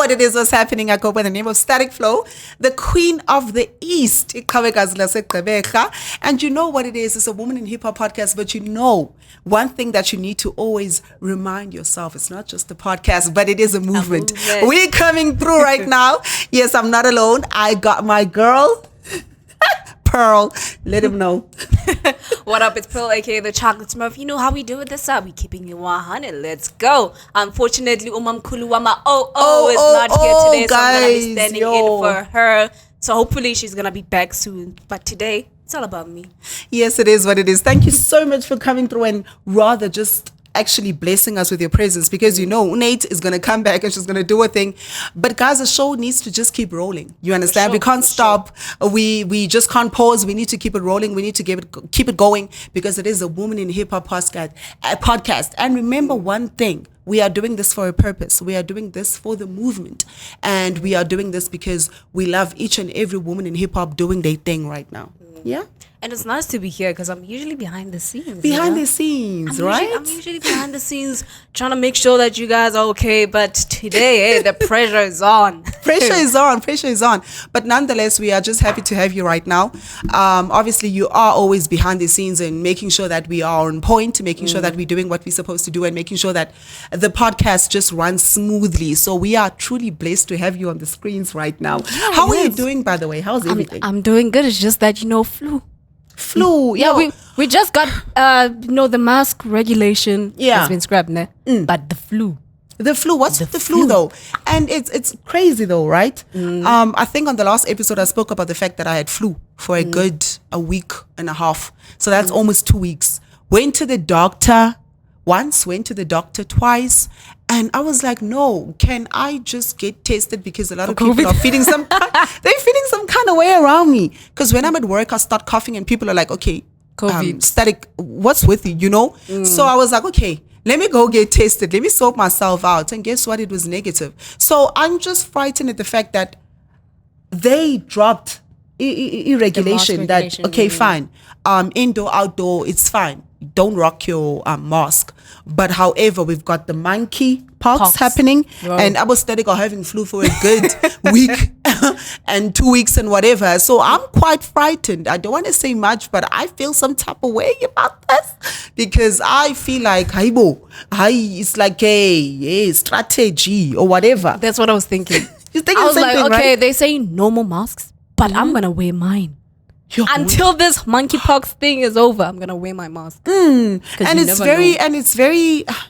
what it is, what's happening. I go by the name of Static Flow, the Queen of the East. And you know what it is. It's a Woman in Hip Hop podcast. But you know, one thing that you need to always remind yourself, it's not just a podcast, but it is a movement. We're coming through right now. Yes, I'm not alone. I got my girl, Pearl. Let him know. What up? It's Pearl, aka the Chocolate Smurf. You know how we do it this up. We keeping you 100. Let's go. Unfortunately, Umam Kuluwama is not here today, so I'm gonna be standing in for her. So hopefully she's gonna be back soon. But today, it's all about me. Yes, it is what it is. Thank you so much for coming through and rather just actually blessing us with your presence, because you know Nate is going to come back and she's going to do a thing. But guys, the show needs to just keep rolling. You understand? We can't stop. We just can't pause. We need to keep it rolling. We need to keep it going, because it is a Woman in Hip Hop podcast. And remember one thing. We are doing this for a purpose. We are doing this for the movement. And we are doing this because we love each and every woman in hip hop doing their thing right now. Yeah. And it's nice to be here because I'm usually behind the scenes. Behind the scenes, right? I'm usually behind the scenes trying to make sure that you guys are okay. But today, the pressure is on. Pressure is on. But nonetheless, we are just happy to have you right now. Obviously, you are always behind the scenes and making sure that we are on point, making sure that we're doing what we're supposed to do, and making sure that the podcast just runs smoothly. So we are truly blessed to have you on the screens right now. Yeah, How are you doing, by the way? How's everything? I'm doing good. It's just that, flu. Yeah, we just got the mask regulation has been scrapped, but the flu. What's the flu though? And it's crazy though, right? I think on the last episode I spoke about the fact that I had flu for a week and a half. So that's almost 2 weeks. Went to the doctor once, went to the doctor twice. And I was like, no, can I just get tested? Because a lot of people are feeling they're feeling some kind of way around me. Because when I'm at work, I start coughing and people are like, okay, COVID. Static, what's with you, So I was like, okay, let me go get tested. Let me sort myself out. And guess what? It was negative. So I'm just frightened at the fact that they dropped regulation that, okay, fine. Indoor, outdoor, it's fine. Don't rock your mask. But however, we've got the monkeypox happening, and I was Static are having flu for a good week and 2 weeks and whatever. So I'm quite frightened. I don't want to say much, but I feel some type of way about this, because I feel like it's like a strategy or whatever. That's what I was thinking. I was like, okay, right? They say no more masks, but I'm gonna wear mine. Until this monkeypox thing is over, I'm gonna wear my mask. And it's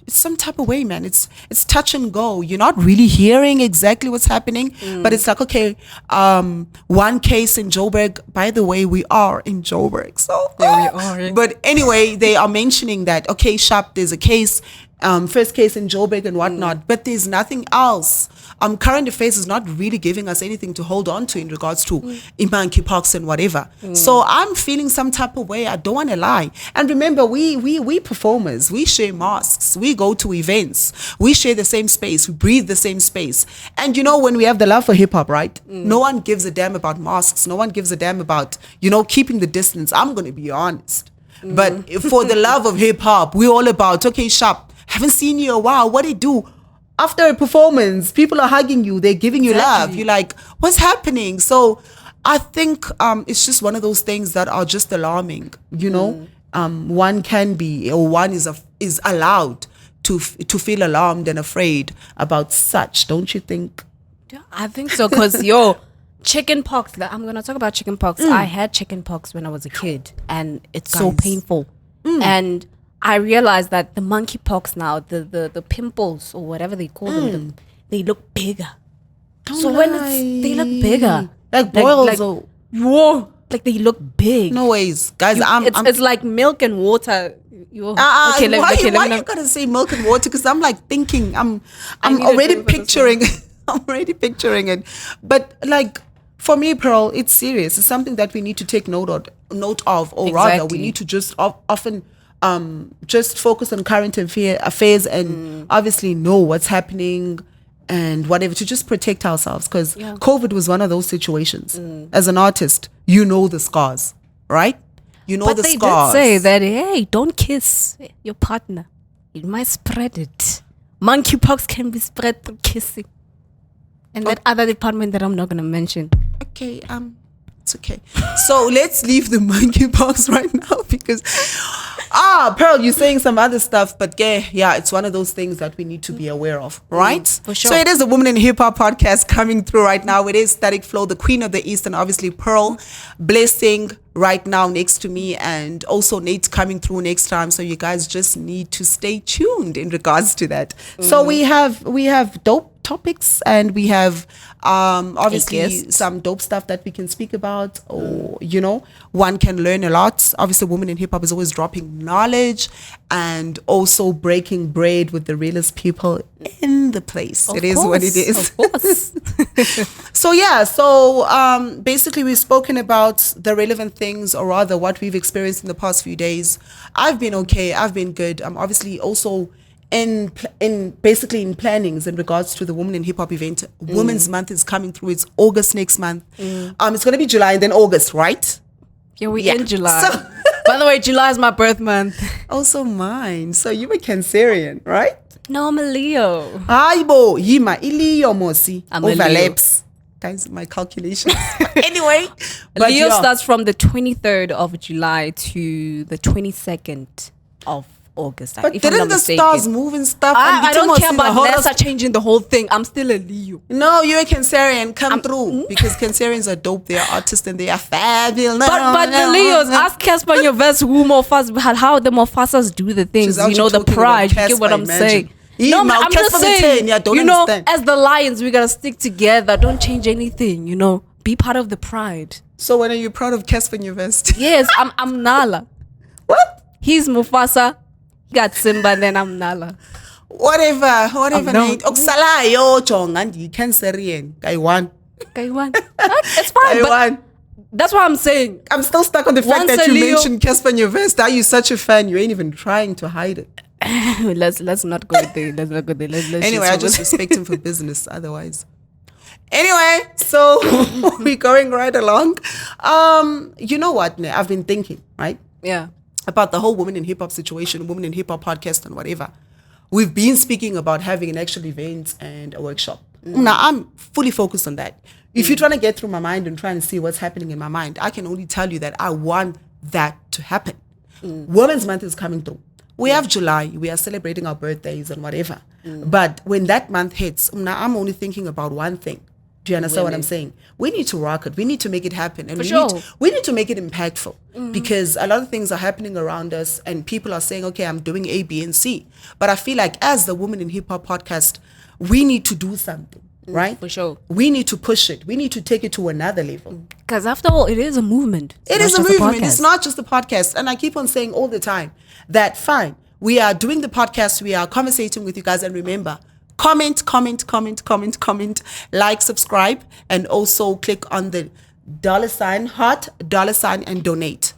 some type of way, man. It's touch and go. You're not really hearing exactly what's happening, but it's like, okay, one case in Joburg. By the way, we are in Joburg, so we are. But anyway, they are mentioning that, okay, sharp, there's a case. First case in Joburg and whatnot, but there's nothing else. Current affairs is not really giving us anything to hold on to in regards to monkeypox and whatever. So I'm feeling some type of way. I don't want to lie. And remember, we performers, we share masks, we go to events, we share the same space, we breathe the same space. And when we have the love for hip hop, right? No one gives a damn about masks. No one gives a damn about keeping the distance. I'm going to be honest. But for the love of hip hop, we're all about, okay, sharp. Haven't seen you in a while. What do you do? After a performance, people are hugging you. They're giving you love. You're like, what's happening? So I think it's just one of those things that are just alarming. One can be, or one is allowed to feel alarmed and afraid about such. Don't you think? Yeah, I think so. Because chicken pox. I'm gonna talk about chicken pox. I had chicken pox when I was a kid, and it's so painful. And I realized that the monkeypox now, the pimples or whatever they call them, they look bigger. They look bigger, like boils. Like they look big. No ways, guys. It's like milk and water. Why you gotta say milk and water? Because I'm like thinking, I'm already picturing. I'm already picturing it. But like, for me, Pearl, it's serious. It's something that we need to take note of, or rather, we need to just often just focus on current affairs and obviously know what's happening and whatever, to just protect ourselves, because COVID was one of those situations. As an artist, the scars, right? The scars. But they did say that, hey, don't kiss your partner. It might spread it. Monkeypox can be spread through kissing. And that other department that I'm not going to mention. Okay, it's okay. So let's leave the monkeypox right now because, Pearl, you're saying some other stuff, but yeah, it's one of those things that we need to be aware of, right? For sure. So it is the Woman in Hip Hop podcast coming through right now. It is Static Flow, the Queen of the East, and obviously Pearl Blessing right now next to me, and also Nate coming through next time. So you guys just need to stay tuned in regards to that. So we have dope topics, and we have obviously some dope stuff that we can speak about, or one can learn a lot. Obviously, Women in Hip Hop is always dropping knowledge and also breaking bread with the realest people in the place. It is what it is. Of course. So basically we've spoken about the relevant things, or rather what we've experienced in the past few days. I've been okay. I've been good. I'm obviously also in plannings in regards to the Women in Hip Hop event. Women's Month is coming through. It's August next month. It's going to be July and then August, right? Yeah, we're in July. So by the way, July is my birth month. Also mine. So you were Cancerian, right? No, I'm a Leo. Aibo, yima ilio mosi. I'm a overlaps. Guys, my calculations. Anyway, Leo starts from the 23rd of July to the 22nd of August. But didn't the stars move and stuff? I don't care about NASA changing the whole thing. I'm still a Leo. No, you're a Cancerian. Come through. Because Cancerians are dope. They are artists and they are fabulous. But the Leos, ask Casper in your verse how the Mufasas do the things. The pride. You get what I'm saying? No, I'm just saying, as the lions, we gotta stick together. Don't change anything, Be part of the pride. So when are you proud of Casper in your vest? Yes, I'm Nala. What? He's Mufasa. He got Simba, and then I'm Nala. Whatever. Oksala yo chonga ndi Cancerian. Kaiwan. It's fine. But that's what I'm saying. I'm still stuck on the fact that you mentioned Casper in your vest. Are you such a fan? You ain't even trying to hide it. Let's not go there. Anyway, I just respect him for business. Otherwise. Anyway, so we're going right along. You know what? I've been thinking, right? Yeah. About the whole Women in Hip Hop situation, Women in Hip Hop podcast and whatever. We've been speaking about having an actual event and a workshop. Now, I'm fully focused on that. If you're trying to get through my mind and trying to see what's happening in my mind, I can only tell you that I want that to happen. Women's Month is coming through. We have July. We are celebrating our birthdays and whatever. But when that month hits, now I'm only thinking about one thing. Do you understand what I'm saying? We need to rock it. We need to make it happen. And we need to make it impactful because a lot of things are happening around us and people are saying, okay, I'm doing A, B, and C. But I feel like as the Women in Hip Hop podcast, we need to do something, right? For sure. We need to push it. We need to take it to another level. Because after all, it is a movement. It is a movement. It's not just a podcast. And I keep on saying all the time that fine, we are doing the podcast. We are conversating with you guys. And remember, comment, like, subscribe, and also click on the heart, and donate,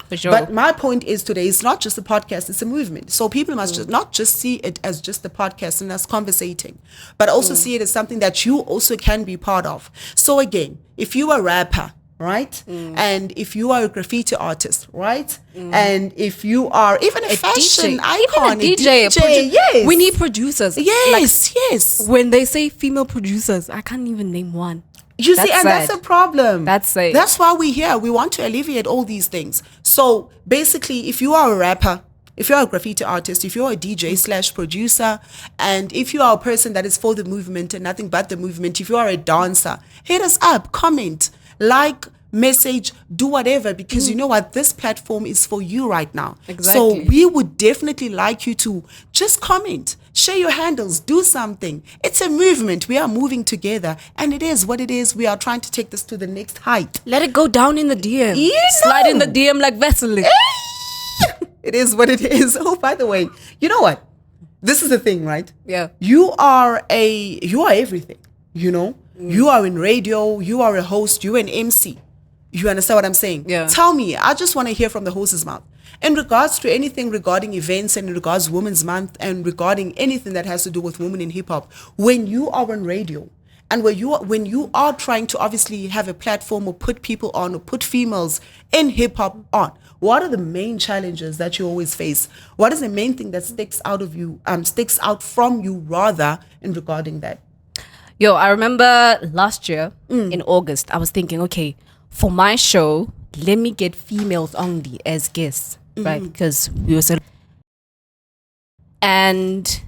For sure. But my point is today, it's not just a podcast, it's a movement. So people must just not just see it as just a podcast and us conversating, but also see it as something that you also can be part of. So again, if you are a rapper, right? And if you are a graffiti artist, right? And if you are even a fashion icon, even a DJ, yes. We need producers. Yes. When they say female producers, I can't even name one. You see, and that's a problem. That's sad. That's why we're here. We want to alleviate all these things. So basically, if you are a rapper, if you're a graffiti artist, if you're a DJ / producer, and if you are a person that is for the movement and nothing but the movement, if you are a dancer, hit us up, comment, like, message, do whatever, because you know what, this platform is for you right now. Exactly. So we would definitely like you to just comment, share your handles, do something. It's a movement. We are moving together, and it is what it is. We are trying to take this to the next height. Let it go down in the DM. Slide in the DM like Vaseline. It is what it is. Oh, by the way, you know what? This is the thing, right? Yeah. You are everything, You are in radio, you are a host, you're an MC. You understand what I'm saying? Yeah. Tell me, I just want to hear from the host's mouth. In regards to anything regarding events and in regards to Women's Month and regarding anything that has to do with women in hip hop, when you are on radio and when you are trying to obviously have a platform or put people on or put females in hip hop on, what are the main challenges that you always face? What is the main thing that sticks out from you rather in regarding that? Yo, I remember last year in August, I was thinking, okay, for my show, let me get females only as guests, right? Because we were so. And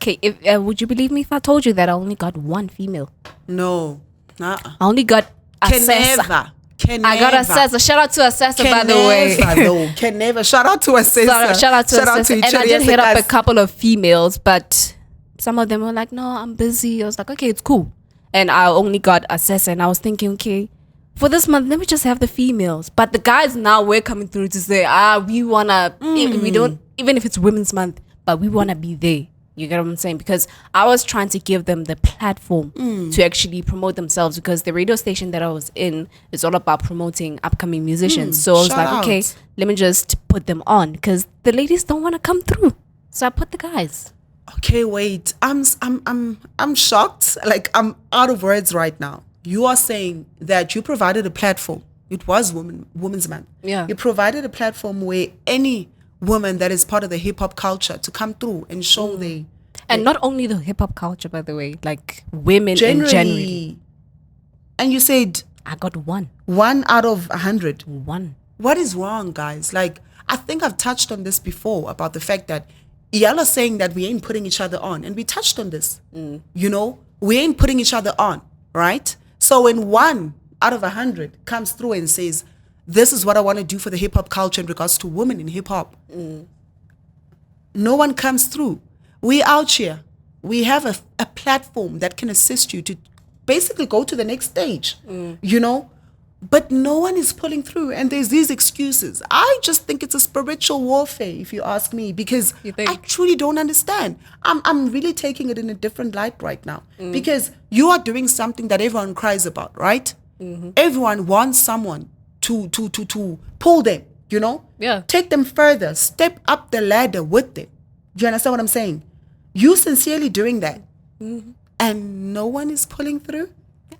okay, if would you believe me if I told you that I only got one female? No. I only got Assessa. I got Assessa. Shout out to Assessa, by the way. No, can never. Shout out to Assessa. Shout out to Assessa. And I did hit up guys. a couple of females, but some of them were like, no, I'm busy. I was like, okay, it's cool. And I only got Assessa, and I was thinking, okay, for this month, let me just have the females. But the guys now we're coming through to say, we wanna, we don't, even if it's Women's Month, but we wanna be there. You get what I'm saying? Because I was trying to give them the platform to actually promote themselves, because the radio station that I was in is all about promoting upcoming musicians. So I was like, okay, let me just put them on, because the ladies don't want to come through. So I put the guys. Okay, wait. I'm shocked. Like, I'm out of words right now. You are saying that you provided a platform. It was Women's Month. Yeah. You provided a platform where any woman that is part of the hip hop culture to come through and show and not only the hip hop culture, by the way, like women in general. And you said I got one out of 100. One. What is wrong, guys? Like, I think I've touched on this before about the fact that y'all are saying that we ain't putting each other on, and we touched on this. You know, we ain't putting each other on, right? So when 1 out of 100 comes through and says, this is what I want to do for the hip hop culture in regards to women in hip hop, no one comes through. We out here. We have a platform that can assist you to basically go to the next stage, you know, but no one is pulling through. And there's these excuses. I just think it's a spiritual warfare, if you ask me, because I truly don't understand. I'm really taking it in a different light right now, because you are doing something that everyone cries about, right? Everyone wants someone to pull them, you know? Yeah. Take them further, step up the ladder with them. Do you understand what I'm saying? You sincerely doing that, and no one is pulling through?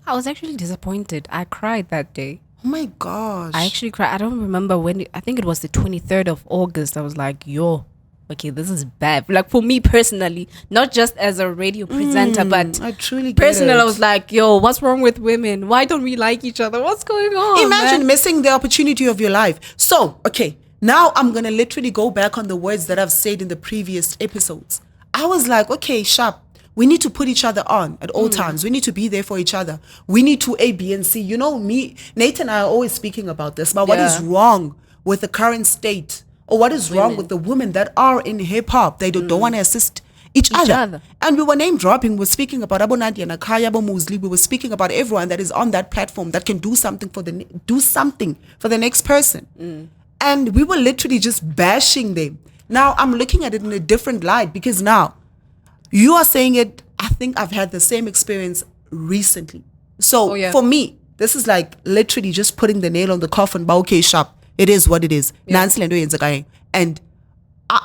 I was actually disappointed. I cried that day. Oh my gosh. I actually cried. I don't remember when. I think it was the 23rd of August. I was like, yo, okay, this is bad. Like, for me personally, not just as a radio presenter, but I truly get personally, it. I was like, yo, what's wrong with women? Why don't we like each other? What's going on? Imagine missing the opportunity of your life. So, okay, now I'm going to literally go back on the words that I've said in the previous episodes. I was like, okay, Sharp, we need to put each other on at all times. We need to be there for each other. We need to A, B, and C. You know, Nate and I are always speaking about this, but what is wrong with the current state, or what is wrong with the women that are in hip hop? They don't want to assist each other. And we were name dropping. We were speaking about Abu Nadia, Nakaya, Abu Musli. We were speaking about everyone that is on that platform that can do something for the next person. And we were literally just bashing them. Now I'm looking at it in a different light, because now you are saying it. I think I've had the same experience recently. So for me, this is like literally just putting the nail on the coffin. But okay, Sharp, it is what it is. And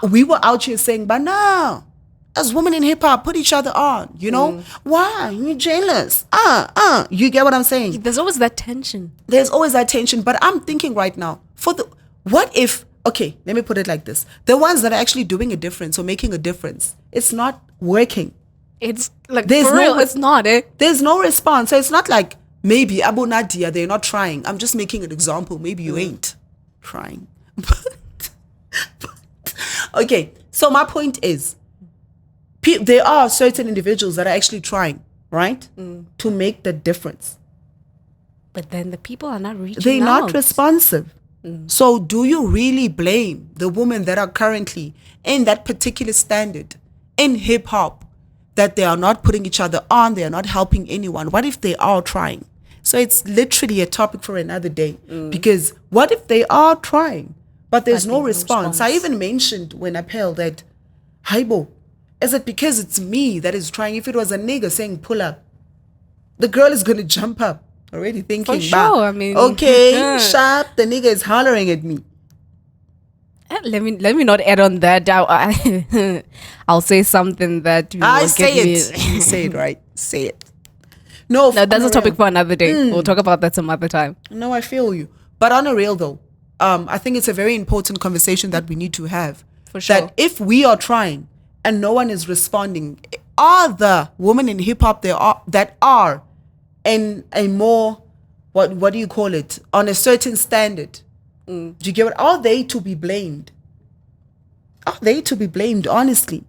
we were out here saying, but no, as women in hip hop, put each other on. You know, why? You're jealous. You get what I'm saying? There's always that tension. But I'm thinking right now, what if, okay, let me put it like this. The ones that are actually doing a difference or making a difference, it's not working. It's like, for real, it's not. There's no response. So it's not like maybe Abu Nadia, they're not trying. I'm just making an example. Maybe you ain't trying. But okay, so my point is, there are certain individuals that are actually trying, right, to make the difference. But then the people are not reaching They're out. not responsive. So do you really blame the women that are currently in that particular standard in hip hop, that they are not putting each other on, they are not helping anyone? What if they are trying? So it's literally a topic for another day, because what if they are trying, but there's no response? I even mentioned when I Appel that, Haibo, is it because it's me that is trying? If it was a nigga saying pull up, the girl is going to jump up. Already thinking, for sure. I mean, okay, Sharp, the nigga is hollering at me. Let me not add on that. I'll say something that I say it. You say it, right? Say it. No, that's a topic for another day. We'll talk about that some other time. No, I feel you. But on a real though, I think it's a very important conversation that we need to have. For sure. That if we are trying and no one is responding, are the women in hip hop that are in a more, what do you call it, on a certain standard? Do you get what? Are they to be blamed? Are they to be blamed, honestly?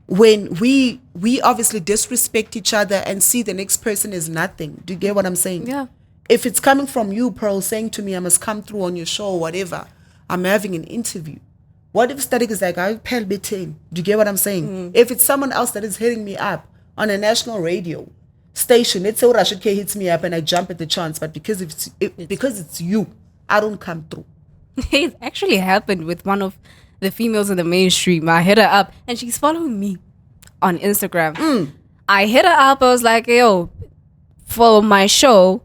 When we obviously disrespect each other and see the next person as nothing. Do you get what I'm saying? Yeah. If it's coming from you, Pearl, saying to me, I must come through on your show or whatever, I'm having an interview. What if Static is like, I pay betting? Do you get what I'm saying? If it's someone else that is hitting me up on a national radio station, let's say Rashid K hits me up and I jump at the chance, but because it's you, I don't come through. It actually happened with one of the females in the mainstream. I hit her up and she's following me on Instagram. I hit her up. I was like, yo, for my show,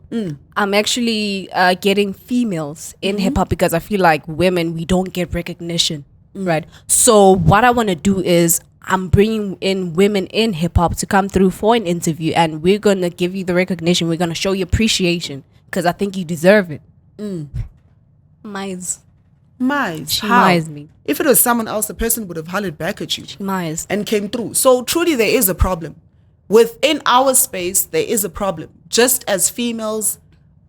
I'm actually getting females in hip hop because I feel like women, we don't get recognition, right? So what I want to do is I'm bringing in women in hip hop to come through for an interview, and we're going to give you the recognition. We're going to show you appreciation because I think you deserve it. Mize. Mize. She How? mize me. If it was someone else, the person would have hollered back at you Mize. and came through. So truly there is a problem. Within our space, there is a problem. Just as females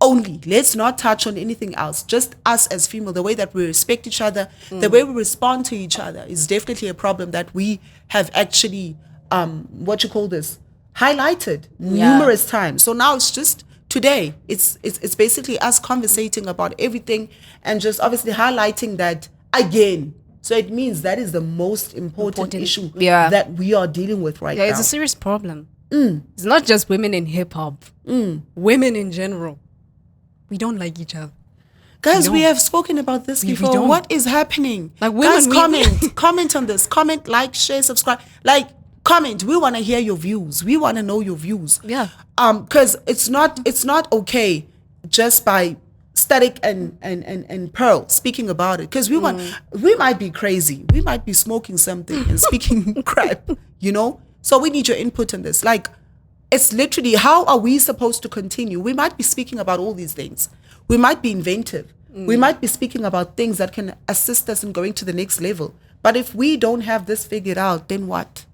only. Let's not touch on anything else. Just us as female, the way that we respect each other, the way we respond to each other is definitely a problem that we have actually, highlighted numerous times. So now it's just today. It's basically us conversating about everything and just obviously highlighting that again. So it means that is the most important issue that we are dealing with right now. Yeah, it's a serious problem. It's not just women in hip hop. Women in general. We don't like each other. Guys, we have spoken about this before. don't. What is happening? Like women, guys, comment on this. Comment, like, share, subscribe. Like, comment. We want to hear your views. We want to know your views. Yeah. Because it's not okay just by Static and Pearl speaking about it. Because we might be crazy. We might be smoking something and speaking crap, you know? So we need your input on this. Like, it's literally, how are we supposed to continue? We might be speaking about all these things. We might be inventive. We might be speaking about things that can assist us in going to the next level. But if we don't have this figured out, then what?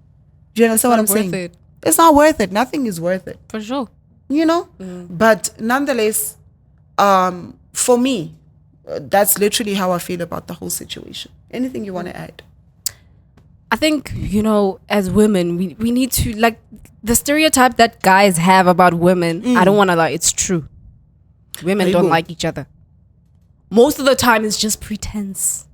Do you understand what I'm saying? It. It's not worth it. Nothing is worth it. For sure. You know? But nonetheless, for me, that's literally how I feel about the whole situation. Anything you want to add? I think, as women, we need to, like, the stereotype that guys have about women, I don't want to lie, it's true. Women don't like each other. Most of the time, it's just pretense.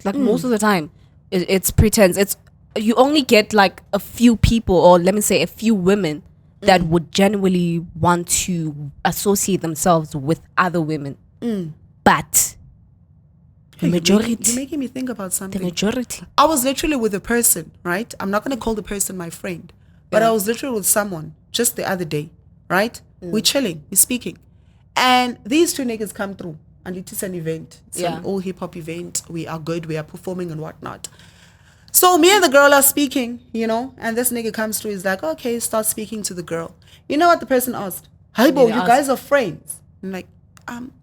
Like, most of the time, it's pretense. You only get, like, a few people, or let me say a few women that would genuinely want to associate themselves with other women. But the majority... You're making me think about something. The majority. I was literally with a person, right? I'm not going to call the person my friend, but I was literally with someone just the other day, right? We're chilling, we're speaking. And these two niggas come through, and it is an event. It's an all hip-hop event. We are good, we are performing and whatnot. So me and the girl are speaking, and this nigga comes through, he's like, okay, start speaking to the girl. You know what the person asked? Hi, Bo, you guys are friends? I'm like,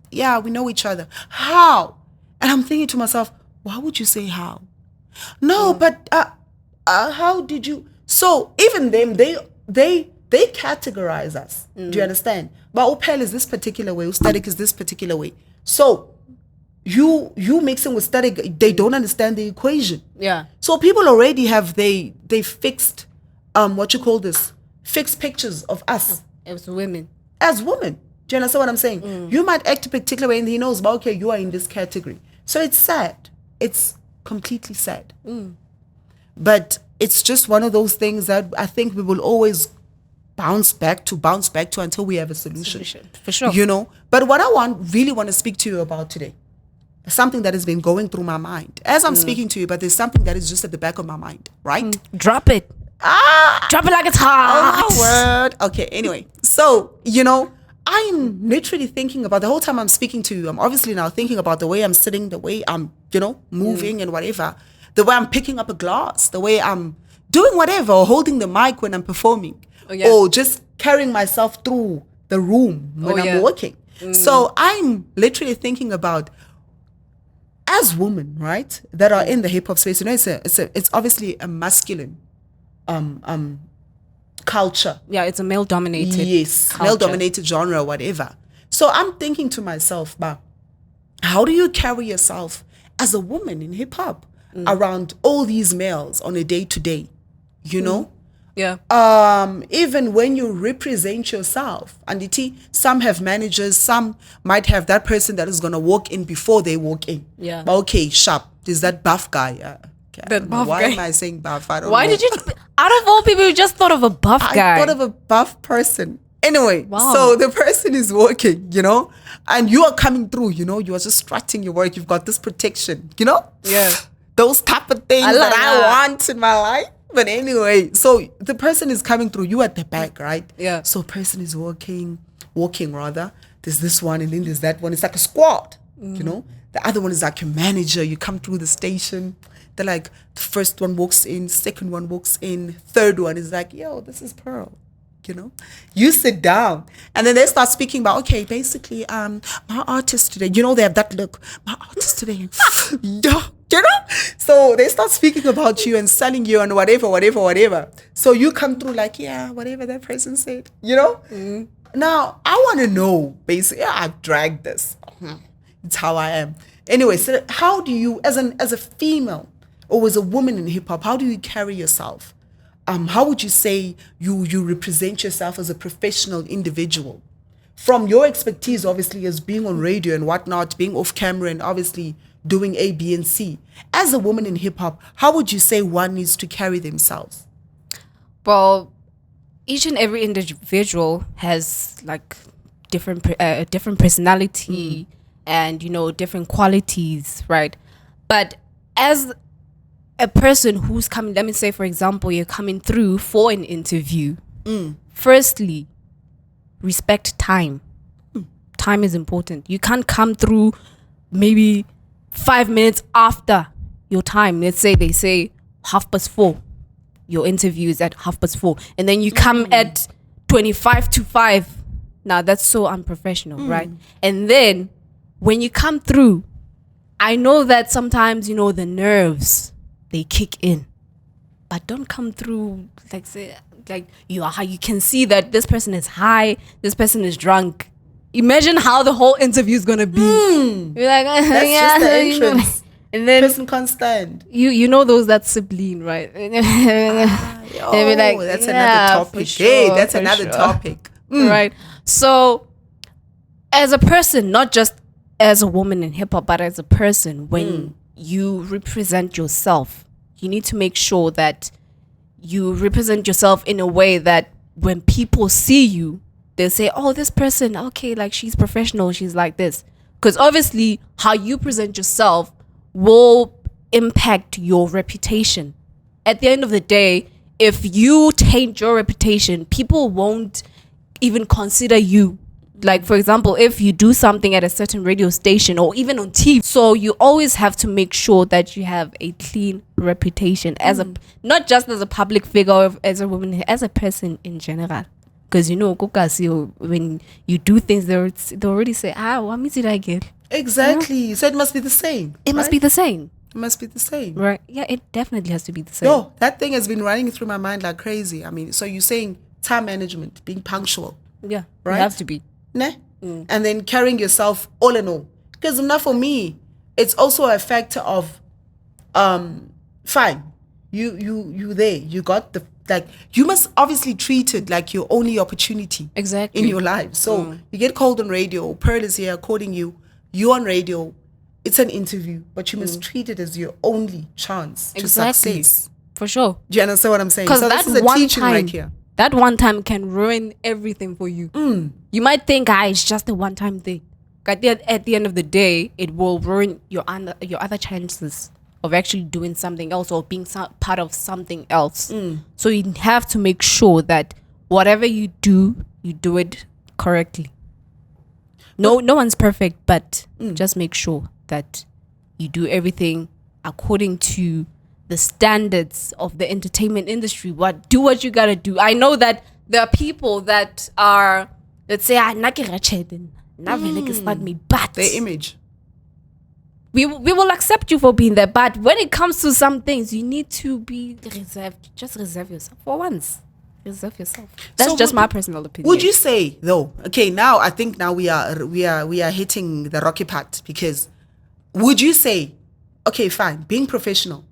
yeah, we know each other. How? And I'm thinking to myself, why would you say how? No, but how did you? So even them, they categorize us. Do you understand? But Opel is this particular way. Static is this particular way. So you mixing with Static, they don't understand the equation. Yeah. So people already have they fixed fixed pictures of us As women. as women. Do you understand what I'm saying? You might act a particular way and he knows, but okay, you are in this category. So it's sad. It's completely sad. But it's just one of those things that I think we will always bounce back to until we have a solution. For sure. But what I really want to speak to you about today, something that has been going through my mind as I'm speaking to you, but there's something that is just at the back of my mind, right? Drop it. Drop it like it's hot. Oh, my word. Okay, anyway. So, I'm literally thinking about the whole time I'm speaking to you. I'm obviously now thinking about the way I'm sitting, the way I'm, moving and whatever, the way I'm picking up a glass, the way I'm doing whatever, or holding the mic when I'm performing, or just carrying myself through the room when I'm working. So I'm literally thinking about, as women, right, that are in the hip hop space, it's obviously a masculine culture. Yeah, it's a male dominated. Yes, male dominated genre, whatever. So I'm thinking to myself, but how do you carry yourself as a woman in hip hop around all these males on a day to day? You know? Yeah. Even when you represent yourself, and some have managers, some might have that person that is gonna walk in before they walk in. Yeah. But okay, sharp. There's that buff guy. That buff why guy. am I saying buff? I don't Why know. did you, out of all people, you just thought of a buff guy? I thought of a buff person. Anyway, Wow. so the person is working, and you are coming through, you are just strutting your work. You've got this protection, Yeah. Those type of things I like that I that. want in my life. But anyway, so the person is coming through, you at the back, right? Yeah. So person is walking rather. There's this one and then there's that one. It's like a squad, The other one is like your manager. You come through the station. They're like, the first one walks in, second one walks in, third one is like, yo, this is Pearl. You sit down and then they start speaking about, okay, basically, my artist today, they have that look, my artist today, yeah, so they start speaking about you and selling you and whatever. So you come through like, yeah, whatever that person said, Now, I want to know, basically, I've dragged this. It's how I am. Anyway, so how do you, as a female or as a woman in hip hop, how do you carry yourself? How would you say you represent yourself as a professional individual? From your expertise, obviously, as being on radio and whatnot, being off camera and obviously doing A, B, and C. As a woman in hip hop, how would you say one needs to carry themselves? Well, each and every individual has like different personality and different qualities, right? But as a person who's coming, let me say for example, you're coming through for an interview. Firstly, respect time. Time is important. You can't come through maybe 5 minutes after your time. Let's say they say 4:30. Your interview is at 4:30, and then you come at 25 to 5. Now that's so unprofessional, right? And then when you come through, I know that sometimes the nerves they kick in, but don't come through like you can see that this person is high, this person is drunk. Imagine how the whole interview is gonna be. You're like, That's yeah, just the entrance. and then Person can't stand. you know those that sibling, right? Oh, They'll be like, that's yeah, another topic. for sure, Hey, that's for another sure. topic. Right? So, as a person, not just as a woman in hip hop, but as a person, when you represent yourself, you need to make sure that you represent yourself in a way that when people see you, they'll say, oh, this person, okay, like she's professional, she's like this. Because obviously, how you present yourself will impact your reputation. At the end of the day, if you taint your reputation, people won't even consider you. Like, for example, if you do something at a certain radio station or even on TV. So you always have to make sure that you have a clean reputation as not just as a public figure, or as a woman, as a person in general. Because when you do things, they already say, what means did I get? Exactly. So it must be the same. It must be the same. It must be the same. Right. Yeah, it definitely has to be the same. No, that thing has been running through my mind like crazy. I mean, so you're saying time management, being punctual. Yeah. Right? You have to be. Ne? And then carrying yourself all in all. Because now for me, it's also a factor of fine. You there. You got you must obviously treat it like your only opportunity Exactly. in your life. So you get called on radio, Pearl is here calling you, you're on radio, it's an interview, but you must treat it as your only chance to success. For sure. Do you understand what I'm saying? Because So this is a teaching right here. That one time can ruin everything for you. You might think, it's just a one-time thing. At the end of the day, it will ruin your other chances of actually doing something else or being part of something else. So you have to make sure that whatever you do it correctly. No one's perfect, but just make sure that you do everything according to the standards of the entertainment industry. Do what you gotta do. I know that there are people that are, let's say, but Their image. we will accept you for being there. But when it comes to some things, you need to be reserved. Just reserve yourself for once. Reserve yourself. That's So just my personal opinion. Would you say though? Okay, now I think now we are hitting the rocky part, because would you say, okay, fine, being professional,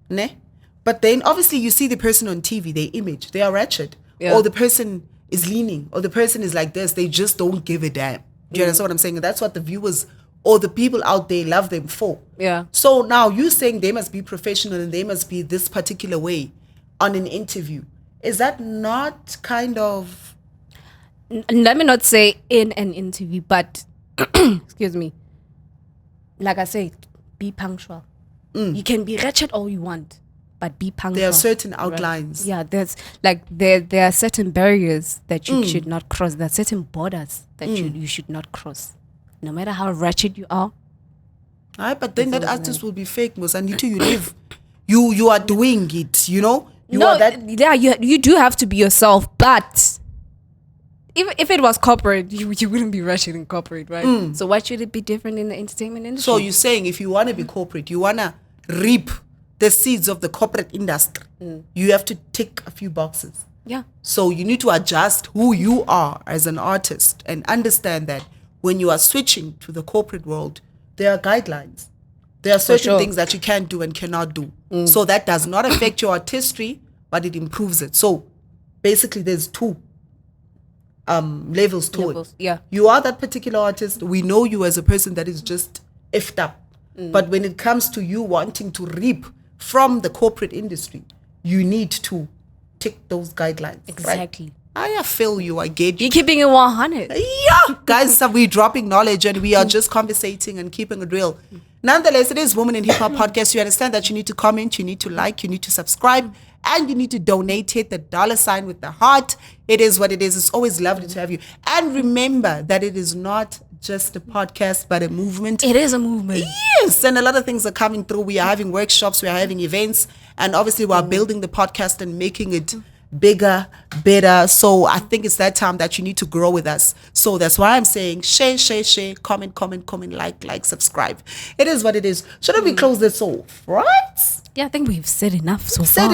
ne? But then obviously you see the person on TV, their image, they are wretched, or the person is leaning, or the person is like this, they just don't give a damn. Do you understand what I'm saying? And that's what the viewers or the people out there love them for. Yeah. So now you saying they must be professional and they must be this particular way on an interview. Is that not kind of... Let me not say in an interview, but excuse me. Like I say, be punctual. You can be wretched all you want, but be punctual. There are certain outlines. Right? Yeah, there are certain barriers that you should not cross. There are certain borders that you should not cross. No matter how wretched you are. But then that artist will be fake, Mosanito. You live. You are doing it, you know? You do have to be yourself, but if it was corporate, you wouldn't be rushing in corporate, right? So why should it be different in the entertainment industry? So you're saying if you want to be corporate, you want to reap the seeds of the corporate industry, you have to tick a few boxes. Yeah. So you need to adjust who you are as an artist and understand that when you are switching to the corporate world, there are guidelines. There are certain things that you can do and cannot do. So that does not affect your artistry, but it improves it. So basically there's two levels to it. Yeah. You are that particular artist. We know you as a person that is just effed up. But when it comes to you wanting to reap from the corporate industry, you need to tick those guidelines. Exactly. Right? I feel you. I get you. You're keeping it 100. Yeah. Guys, we're dropping knowledge and we are just conversating and keeping it real. Nonetheless, it is Women in Hip Hop Podcast. You understand that you need to comment, you need to like, you need to subscribe, and you need to donate. Hit the $ with the heart. It is what it is. It's always lovely to have you. And remember that it is not just a podcast, but a movement. It is a movement. Yes. And a lot of things are coming through. We are having workshops, we are having events, and obviously we are building the podcast and making it bigger, better. So I think it's that time that you need to grow with us. So that's why I'm saying share, comment, like, subscribe. It is what it is. Shouldn't we close this off, right? Yeah, I think we've said enough so far.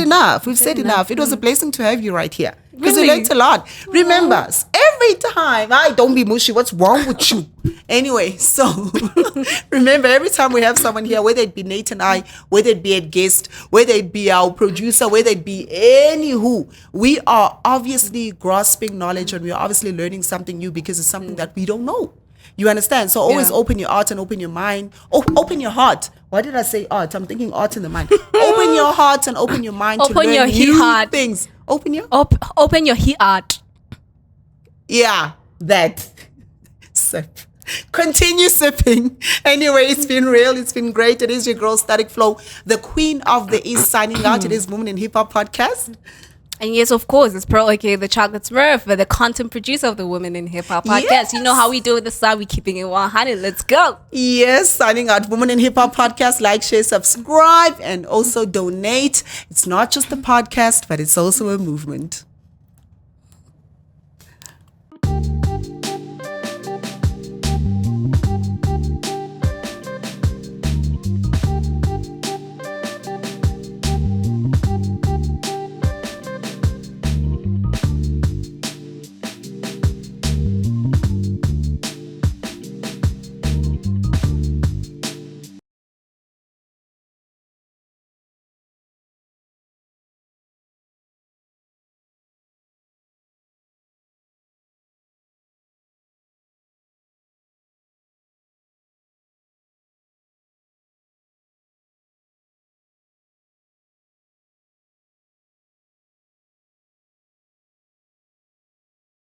We've said enough. It was a blessing to have you right here. Because Really? we learned a lot. Remember, every time, don't be mushy, what's wrong with you? Anyway, so remember, every time we have someone here, whether it be Nate and I, whether it be a guest, whether it be our producer, whether it be any who, we are obviously grasping knowledge and we are obviously learning something new because it's something that we don't know. You understand? So always open your art and open your mind. Open your heart. Why did I say art? I'm thinking art in the mind. Open your heart and open your mind to learn new things. Open your heart. Yeah, that. Sip. Continue sipping. Anyway, it's been real. It's been great. It is your girl, Static Flow, the queen of the East, signing out. It is Women in Hip Hop Podcast. And yes, of course, it's Pearl, aka the Chocolate Smurf, the content producer of the Women in Hip Hop Podcast. Yes. You know how we do it this side. We're keeping it 100. Let's go. Yes, signing out. Women in Hip Hop Podcast. Like, share, subscribe, and also donate. It's not just a podcast, but it's also a movement.